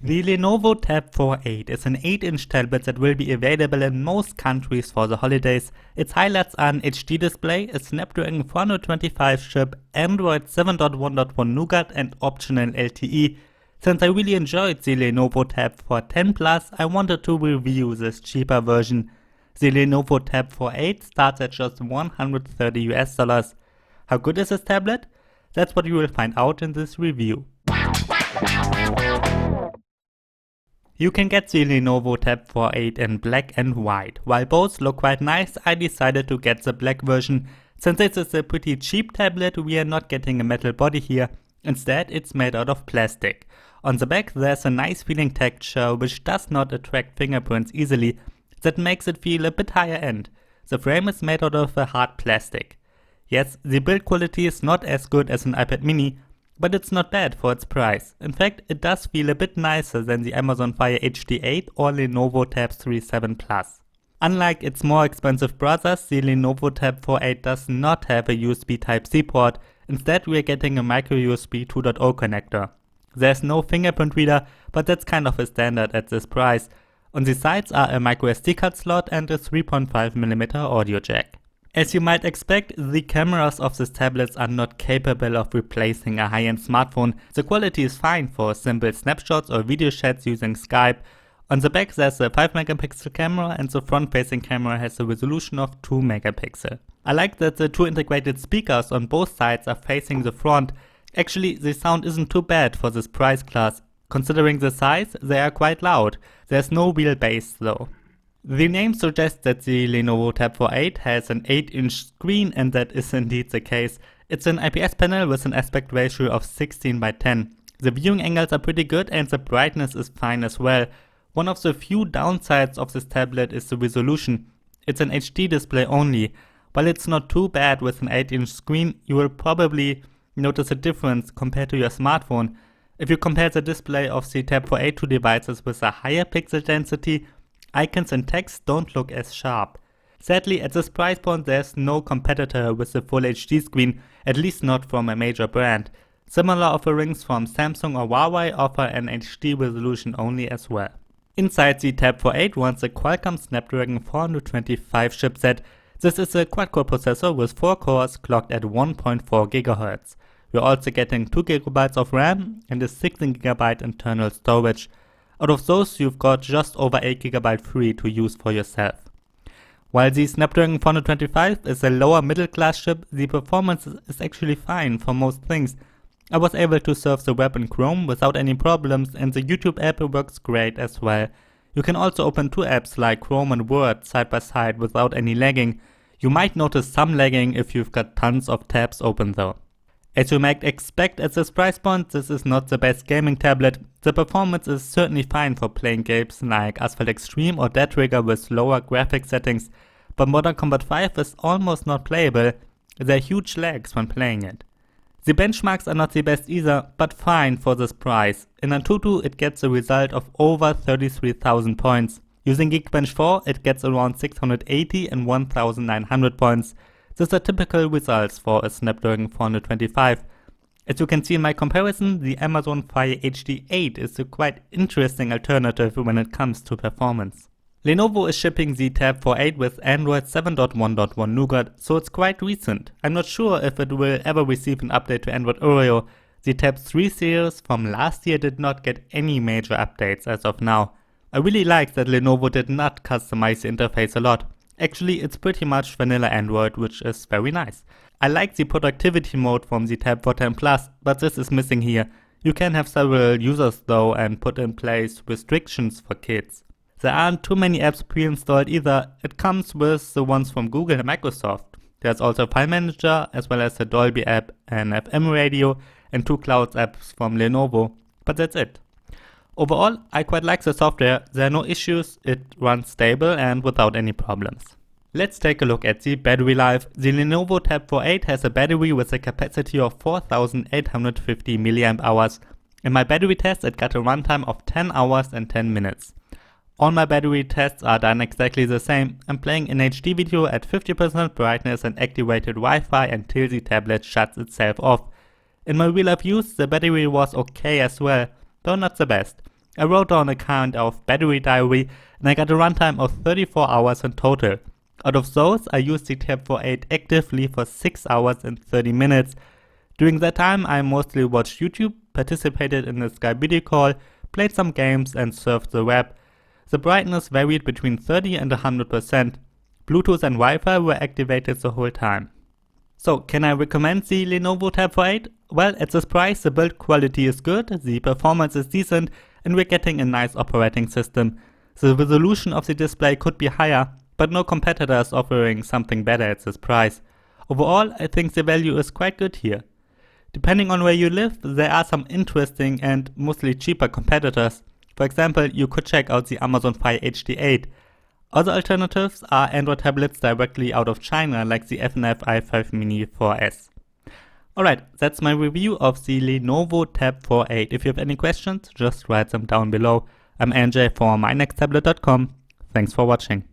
The Lenovo Tab 4.8 is an 8-inch tablet that will be available in most countries for the holidays. Its highlights are an HD display, a Snapdragon 425 chip, Android 7.1.1 Nougat and optional LTE. Since I really enjoyed the Lenovo Tab 410 Plus, I wanted to review this cheaper version. The Lenovo Tab 4.8 starts at just $130 US. How good is this tablet? That's what you will find out in this review. You can get the Lenovo Tab 4.8 in black and white. While both look quite nice, I decided to get the black version. Since this is a pretty cheap tablet, we are not getting a metal body here. Instead, it's made out of plastic. On the back there's a nice feeling texture which does not attract fingerprints easily. That makes it feel a bit higher end. The frame is made out of a hard plastic. Yes, the build quality is not as good as an iPad mini, but it's not bad for its price. In fact, it does feel a bit nicer than the Amazon Fire HD 8 or Lenovo Tab 3.7 Plus. Unlike its more expensive brothers, the Lenovo Tab 4.8 does not have a USB Type-C port. Instead, we are getting a microUSB 2.0 connector. There's no fingerprint reader, but that's kind of a standard at this price. On the sides are a microSD card slot and a 3.5mm audio jack. As you might expect, the cameras of these tablets are not capable of replacing a high-end smartphone. The quality is fine for simple snapshots or video chats using Skype. On the back there's a 5MP camera and the front-facing camera has a resolution of 2MP. I like that the two integrated speakers on both sides are facing the front. Actually, the sound isn't too bad for this price class. Considering the size, they are quite loud. There's no real bass though. The name suggests that the Lenovo Tab 4.8 has an 8-inch screen, and that is indeed the case. It's an IPS panel with an aspect ratio of 16:10. The viewing angles are pretty good and the brightness is fine as well. One of the few downsides of this tablet is the resolution. It's an HD display only. While it's not too bad with an 8-inch screen, you will probably notice a difference compared to your smartphone. If you compare the display of the Tab 4.8 to devices with a higher pixel density, icons and text don't look as sharp. Sadly, at this price point there's no competitor with a full HD screen, at least not from a major brand. Similar offerings from Samsung or Huawei offer an HD resolution only as well. Inside the Tab 4.8 runs a Qualcomm Snapdragon 425 chipset. This is a quad-core processor with 4 cores clocked at 1.4 GHz. We're also getting 2 GB of RAM and a 16 GB internal storage. Out of those, you've got just over 8 GB free to use for yourself. While the Snapdragon 425 is a lower middle class chip, the performance is actually fine for most things. I was able to surf the web in Chrome without any problems, and the YouTube app works great as well. You can also open two apps like Chrome and Word side by side without any lagging. You might notice some lagging if you've got tons of tabs open though. As you might expect at this price point, this is not the best gaming tablet. The performance is certainly fine for playing games like Asphalt Xtreme or Dead Trigger with lower graphics settings, but Mortal Kombat 5 is almost not playable. There are huge lags when playing it. The benchmarks are not the best either, but fine for this price. In Antutu it gets a result of over 33,000 points. Using Geekbench 4 it gets around 680 and 1,900 points. These are typical results for a Snapdragon 425. As you can see in my comparison, the Amazon Fire HD 8 is a quite interesting alternative when it comes to performance. Lenovo is shipping the Tab 4.8 with Android 7.1.1 Nougat, so it's quite recent. I'm not sure if it will ever receive an update to Android Oreo. The Tab 3 series from last year did not get any major updates as of now. I really like that Lenovo did not customize the interface a lot. Actually, it's pretty much vanilla Android, which is very nice. I like the productivity mode from the Tab 410 Plus, but this is missing here. You can have several users though and put in place restrictions for kids. There aren't too many apps pre-installed either. It comes with the ones from Google and Microsoft. There's also a file manager as well as a Dolby app, an FM radio and 2 cloud apps from Lenovo, but that's it. Overall, I quite like the software. There are no issues, it runs stable and without any problems. Let's take a look at the battery life. The Lenovo Tab 4.8 has a battery with a capacity of 4850 mAh. In my battery test it got a runtime of 10 hours and 10 minutes. All my battery tests are done exactly the same. I'm playing in HD video at 50% brightness and activated Wi-Fi until the tablet shuts itself off. In my real life use the battery was okay as well, though not the best. I wrote down a kind of battery diary and I got a runtime of 34 hours in total. Out of those, I used the Tab 4.8 actively for 6 hours and 30 minutes. During that time, I mostly watched YouTube, participated in a Skype video call, played some games and surfed the web. The brightness varied between 30 and 100%. Bluetooth and Wi-Fi were activated the whole time. So, can I recommend the Lenovo Tab 4.8? Well, at this price, the build quality is good, the performance is decent, and we're getting a nice operating system. The resolution of the display could be higher, but no competitor is offering something better at this price. Overall, I think the value is quite good here. Depending on where you live, there are some interesting and mostly cheaper competitors. For example, you could check out the Amazon Fire HD8. Other alternatives are Android tablets directly out of China, like the FNF i5 Mini 4S. Alright, that's my review of the Lenovo Tab 4.8. If you have any questions, just write them down below. I'm NJ for mynexttablet.com. Thanks for watching.